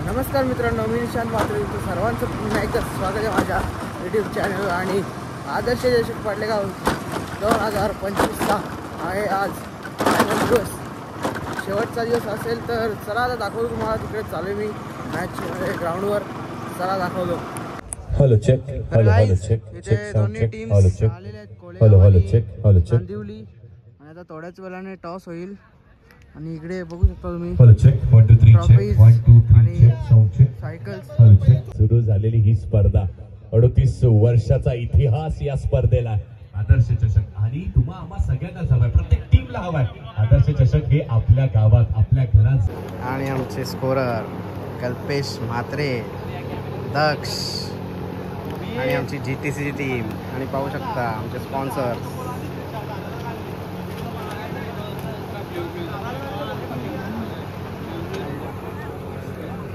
नमस्कार मित्रांनो, मी निशांत म्हात्रे. सर्वांचं पुन्हा एकदा स्वागत आहे माझ्या यूट्यूब चॅनल. आणि आदर्श चषक पाडलेगाव 2025चा आहे आज फायनल दिवस, शेवटचा दिवस असेल. तर चला आता दाखवतो तुम्हाला. तिकडे चालू मी मॅच ग्राउंडवर. चला दाखवतो. Hello check, hello hello check, इथे दोन्ही टीम्स आलेले आहेत. Hello hello check, hello check, Kandivali. आणि आता थोड्याच वेळाने टॉस होईल. आणि इकडे बघू शकता तुम्ही hello check 1 2 3 check 1 2 3 check sound check cycles. Hello check. सुरू झालेली ही स्पर्धा 38 वर्षाचा इतिहास या स्पर्धेला. आदर्श चषक आणि तुम्हा आम्हा सगळ्यांनाच हवाय, प्रत्येक टीमला हवाय आदर्श चषक. हे आपल्या गावात आपल्या घरात. आणि आमचे स्कोरर कल्पेश म्हात्रे, दक्ष आणि आमची GTCची टीम. आणि पाहू शकता आमचे स्पॉन्सर्स.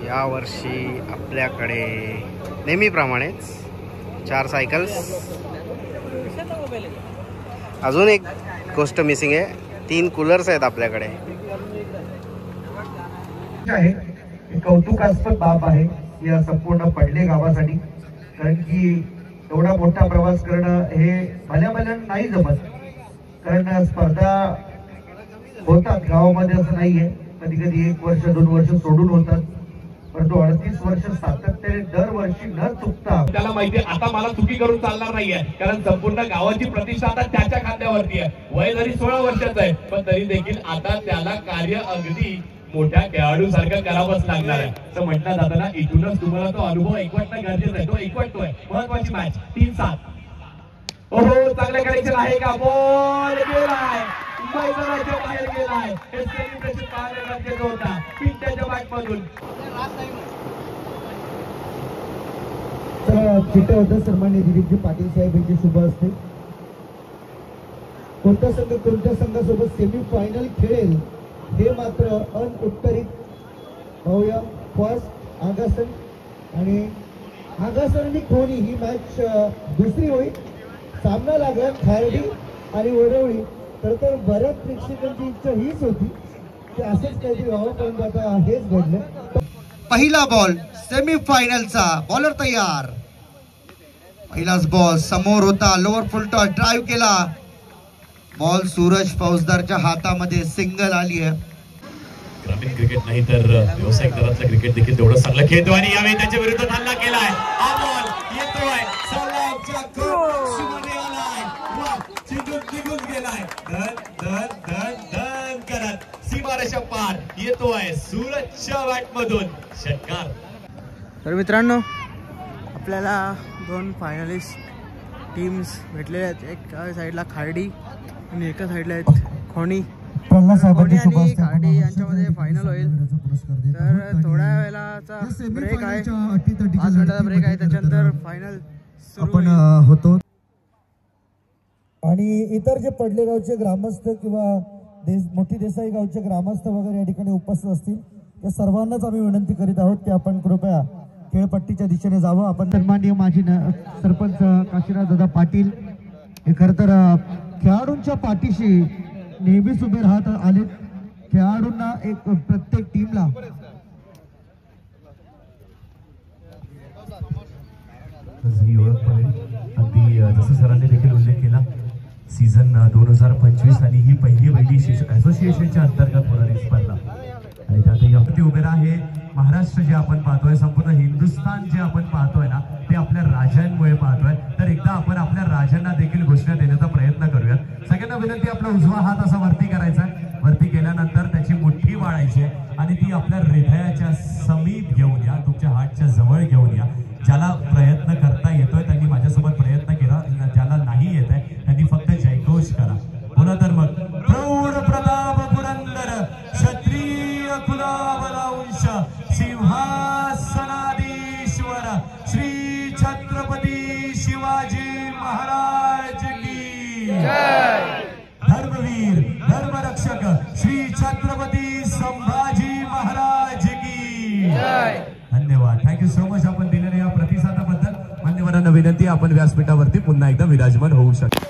या वर्षी आपल्याकडे नेहमीप्रमाणेच 4 सायकल्स. अजून एक गोष्ट मिसिंग आहे, 3 कूलर्स आहेत आपल्याकडे. कौतुकास्पद बाब आहे या संपूर्ण पडले गावासाठी. कारण की एवढा मोठा प्रवास करणं हे भल्या नाही जमत. कारण स्पर्धा होतात गावामध्ये, असं नाहीये. कधी कधी 1 वर्ष 2 वर्ष सोडून होतात, परंतु 38 वर्ष सातत्याने दरवर्षी न चुकता. त्याला माहितीये आता मला चुकी करून चालणार नाहीये, कारण संपूर्ण गावाची प्रतिष्ठा आता त्याच्या खांद्यावरती आहे. वय जरी 16 वर्षाचं आहे, पण तरी देखील आता त्याला कार्य अगदी मोठ्या खेळाडूसारखं करावंच लागणार आहे. तर म्हटलं जातं ना, इथूनच तुम्हाला तो अनुभव ऐकवणं गरजेचं आहे. तो ऐकवतोय. महत्वाची मॅच 3-7. ओहो, चांगल्या कनेक्शन आहे का? बॉल गेलाय, मैदानाच्या बाहेर गेलाय. हे सेलिब्रेशन पाहणं गरजेचं होता पिंट्याच्या बॅटमधून. चिठ्ठ्या होतं सन्मान्य दिलीपजी पाटील साहेब यांचे शुभ असते. कोणता संघ कोणत्या संघासोबत सेमीफायनल खेळेल हे मात्र अनउत्तरित. पाहूया. फर्स्ट आगासन आणि आगासन आणि खोनी ही मॅच दुसरी होईल. सामना लागला खारडी आणि वरवळी. तर बऱ्याच प्रेक्षकांची इच्छा हीच होती की असंच काहीतरी व्हावं, परंतु आता हेच घडलं. पहिला बॉल सेमीफायनलचा. बॉलर तयार. पहिलाच बॉल समोर होता. लोअर फुल टॉस ड्राईव्ह केला. बॉल सूरज फौजदारच्या हातामध्ये. सिंगल आली आहे. ग्रामीण क्रिकेट नाही तर व्यावसायिक दरातलं क्रिकेट देखील तेवढं चांगलं खेळतो. आणि यावेळी त्याच्या विरुद्ध हल्ला केलाय. हा बॉल येतोय सलामच्या सुमने आलाय. निघून गेलाय. धन करत सीमारेषा पार येतोय सूरजच्या बॅटमधून षटकार. तर मित्रांनो, आपल्याला 2 फायनलिस्ट टीम्स भेटलेल्या आहेत. एका साईडला खार्डी आणि एका साईडला आहेत खोणी. खोणी आणि खार्डी यांच्यामध्ये फायनल होईल. तर थोड्या वेळाचा ब्रेक आहे, 5 मिनिटाचा ब्रेक आहे. त्याच्यानंतर फायनल आपण होतो. आणि इतर जे पडले गावचे ग्रामस्थ किंवा मोठी देसाई गावचे ग्रामस्थ वगैरे या ठिकाणी उपस्थित असतील, त्या सर्वांनाच आम्ही विनंती करीत आहोत की आपण कृपया खेळपट्टीच्या दिशेने जावं. आपण सन्माननीय माजी सरपंच काशीनाथ दादा पाटील हे खरं तर खेळाडूंच्या पाठीशी नेहमीच उभे राहत आले. खेळाडूंना एक प्रत्येक टीमला ही ओळख पडेल. अगदी जसं सरांनी देखील उल्लेख केला, सीझन 2025 आणि ही पहिली असोसिएशनच्या अंतर्गत होणारी स्पर्धा. आणि त्यातही अगदी उभे आहे. महाराष्ट्र जे आपण पाहतोय, संपूर्ण हिंदुस्थान जे आपण पाहतोय ना, ते आपल्या राजांमुळे पाहतोय. तर एकदा आपण आपल्या राजांना देखील घोषणा देण्याचा प्रयत्न करूयात. सगळ्यांना विनंती, आपला उजवा हात असा वरती करायचा. वरती केल्यानंतर त्याची मुठ्ठी वाढायची आणि ती आपल्या हृदयाच्या समीप घेऊन या, तुमच्या हातच्या जवळ घेऊन या. ज्याला प्रयत्न करता येतोय त्यांनी माझ्यासोबत प्रयत्न केला, ज्याला नाही येत आहे त्यांनी फक्त जयघोष करा. पुन्हा तर मग प्रौढ प्रताप पुरंदर क्षत्रिय कुलावलांश सिंहासनाधीश्वर श्री छत्रपती शिवाजी महाराज की जय. धर्मवीर धर्मरक्षक श्री छत्रपती संभाजी महाराज की जय. धन्यवाद. थँक्यू सो मच आपण दिलेल्या या प्रतिसादाबद्दल. मान्यवरांना विनंती, आपण व्यासपीठावरती पुन्हा एकदा विराजमान होऊ शकतो.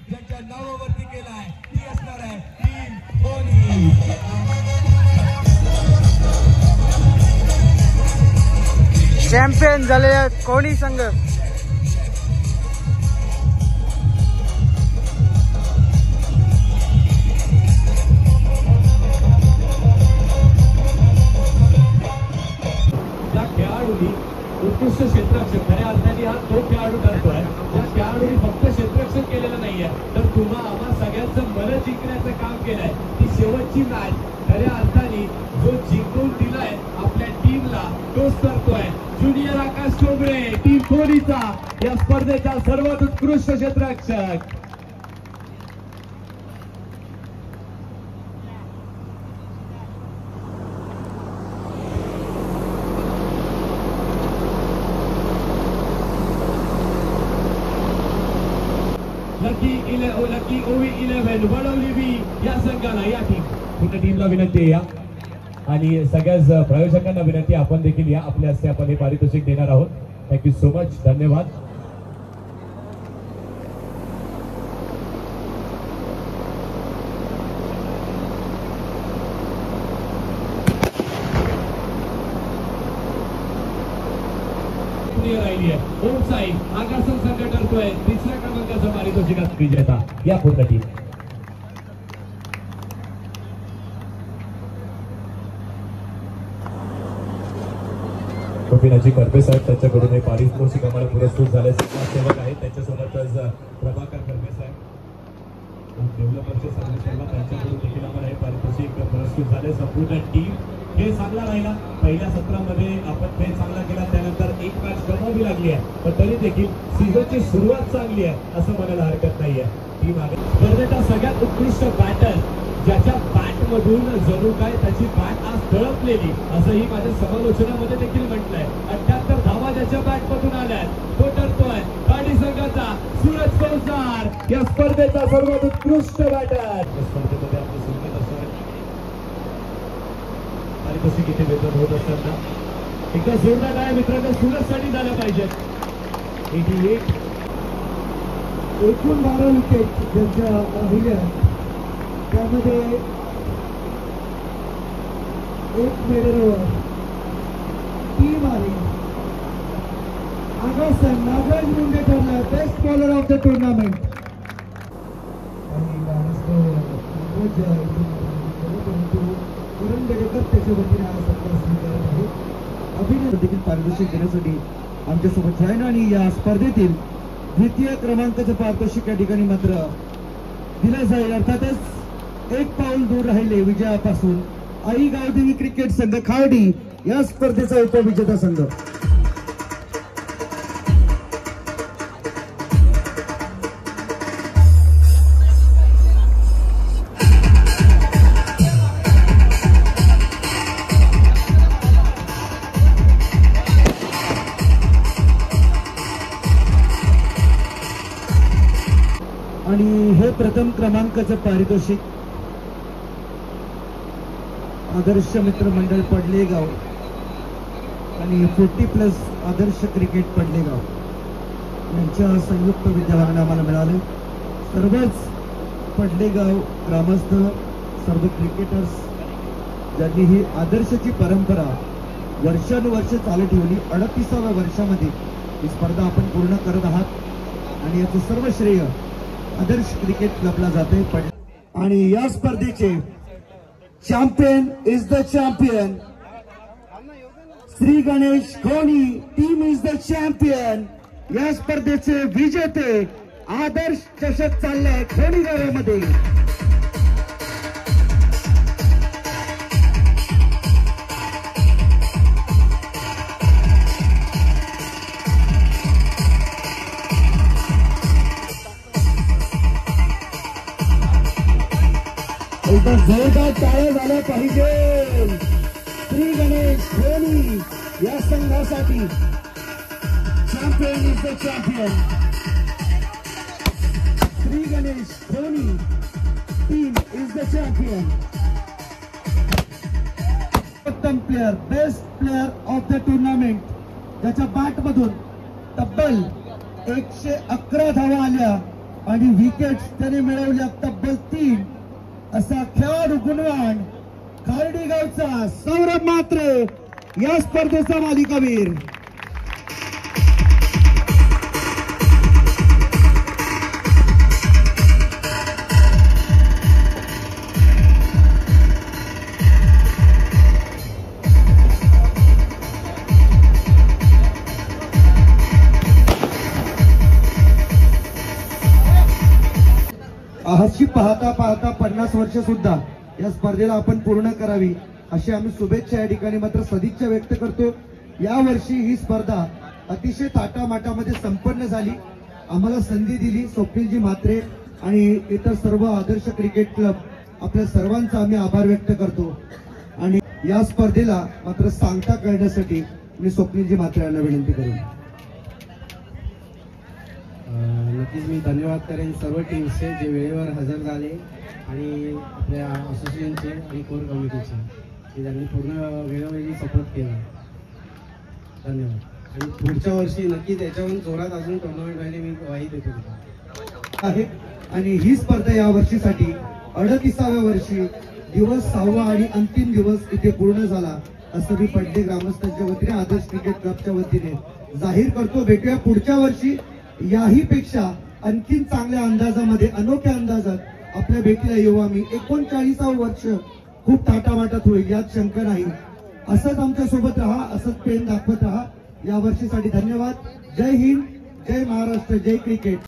ज्यांच्या नावावरती केलाय ती असणार आहे टीम धोनी. चॅम्पियन झालेला कोणी संघ उत्कृष्ट क्षेत्ररक्षक खऱ्या अर्थाने हा तो खेळाडू ठरतोय त्या खेळाडूने फक्त क्षेत्ररक्षण केलेलं नाहीये तर तुम्हा आम्हा सगळ्यांचं मन जिंकण्याचं काम केलंय. ती शेवटची मॅच खऱ्या अर्थाने जो जिंकून दिलाय आपल्या टीमला तोच करतोय ज्युनियर आकाश चोबरे टीम कोहलीचा या स्पर्धेचा सर्वात उत्कृष्ट क्षेत्ररक्षक. लकी ओवी 11 वडवली बी या संघाला या पूर्ण टीमला विनंती आहे या आणि सगळ्याच प्रायोजकांना विनंती आपण देखील या आपल्या हस्ते आपण हे पारितोषिक देणार आहोत. Thank you so much. धन्यवाद. राहिली आहे ओम साई आकाशन संघ ठरतोय तिसऱ्या क्रमांकाचा पारितोषिकाचा विजेता या पूर्ण टीम. गोपीनाथजी करपे साहेब त्यांच्याकडून हे पारितोषिक आम्हाला पुरस्कृत झाले समाजसेवक आहेत त्यांच्यासोबतच प्रभाकर करपे साहेब डेव्हलपरचे समाजसेवक त्यांच्याकडून देखील आम्हाला हे पारितोषिक पुरस्कृत झाले. संपूर्ण टीम खेळ चांगला राहिला. पहिल्या सत्रामध्ये आपण खेळ चांगला केला त्यानंतर एक मॅच गमावी लागली आहे पण तरी देखील सीझनची सुरुवात चांगली आहे असं म्हणायला हरकत नाहीये. टीम आगे स्पर्धेचा सगळ्यात उत्कृष्ट बॅटर ज्याच्या बॅट मधून जणू काय त्याची बॅट आज तळपलेली असंही माझ्या समालोचनामध्ये देखील म्हटलंय. 78 धावा ज्याच्या बॅट मधून आल्या तो ठरतोय गाडी संघाचा सूरज कौसार या स्पर्धेचा सर्वात उत्कृष्ट बॅटर. स्पर्धेमध्ये आपलं संगीत असणार पारितोषिक इथे वेतन होत असताना एकदा जोरदार काय मित्रांनो सूरजसाठी झाल्या पाहिजेत. 88 एकूण 12 विकेट ज्यांच्या राहिल्या त्यामध्ये एक मेडलवर टीम आहे आगासन नागराज मुंडे ठरला best bowler of the tournament. आणि परंतु करण बेडेकर त्याच्या वतीने हा सत्कार स्वीकारत आहे. अभिनंदन देखील पारितोषिक देण्यासाठी आमच्यासोबत आहे आणि या स्पर्धेतील द्वितीय क्रमांकाचं पारितोषिक या ठिकाणी मात्र दिलं जाईल. अर्थातच एक पाऊल दूर राहिले विजयापासून आई गावदेवी क्रिकेट संघ खार्डी या स्पर्धेचा उपविजेता संघ. आणि हे प्रथम क्रमांकाचं पारितोषिक आदर्श मित्र मंडळ पडलेगाव आणि 40+ आदर्श क्रिकेट पडलेगाव यांच्या संयुक्त विद्यमानाने आम्हाला मिळाले. सर्वच पडलेगाव ग्रामस्थ सर्व क्रिकेटर्स ज्यांनी ही आदर्शची परंपरा वर्षानुवर्ष चालू ठेवली. 38व्या वर्षामध्ये ही स्पर्धा आपण पूर्ण करत आहात आणि याचं सर्व श्रेय आदर्श क्रिकेट क्लबला जाते. आणि या स्पर्धेचे champion is the champion Shri Ganesh खोनी टीम इज द चॅम्पियन. या स्पर्धेचे विजेते आदर्श चषक चाललाय खोनी गावामध्ये. एकदा जोरदार टाळ्या झाल्या पाहिजे श्री गणेश खोनी या संघासाठी. Champion is the champion Shri Ganesh खोनी टीम इज द चॅम्पियन. उत्तम player best player of the tournament ज्याच्या बॅट मधून तब्बल 111 धावा आल्या आणि विकेट्स त्याने मिळवल्या तब्बल 3 असा खेळाडू गुणवान खार्डी गावचा सौरभ म्हात्रे या स्पर्धेचा मालिकावीर. पाहता 50 वर्ष सुद्धा या स्पर्धेला आपण पूर्ण करावी अशी आम्ही शुभेच्छा या ठिकाणी मात्र सदिच्छा व्यक्त करतो। या वर्षी ही स्पर्धा अतिशय थाटामाटामध्ये संपन्न झाली। आम्हाला संधी दिली स्वप्नीलजी म्हात्रे आणि इतर सर्व आदर्श क्रिकेट क्लब आपल्या सर्वांचा आम्ही आभार व्यक्त करतो। आणि या स्पर्धेला मात्र सांगता करण्यासाठी मी स्वप्नीलजी म्हात्रे यांना विनंती करेन। नक्कीच मी धन्यवाद करेन सर्व टीम्सचे जे वेळेवर हजर झाले आणि आपल्या असोसिएशनचे आणि कोर कमिटीचे की त्यांनी पूर्ण वेळोवेळी सपोर्ट केला। धन्यवाद। आणि पुढच्या वर्षी नक्कीच याच्याहून जोरात अजून टुर्नामेंट व्हायला मी ग्वाही देतो आहे। आणि ही स्पर्धा या वर्षीसाठी 38व्या वर्षी दिवस 6वा आणि अंतिम दिवस इथे पूर्ण झाला असं मी पडले ग्रामस्थांच्या वतीने आदर्श क्रिकेट क्लबच्या वतीने जाहीर करतो। भेटूया पुढच्या वर्षी याही पेक्षा आणखीन चांगल्या अंदाजामध्ये अनोख्या अंदाजात आपल्या भेटीला येऊ आम्ही। 39व वर्ष खूप थाटामाटात होईल यात शंका नाही। असंच आमच्या सोबत राहा, असंच प्रेम दाखवत राहा। या वर्षीसाठी धन्यवाद। जय हिंद, जय महाराष्ट्र, जय क्रिकेट।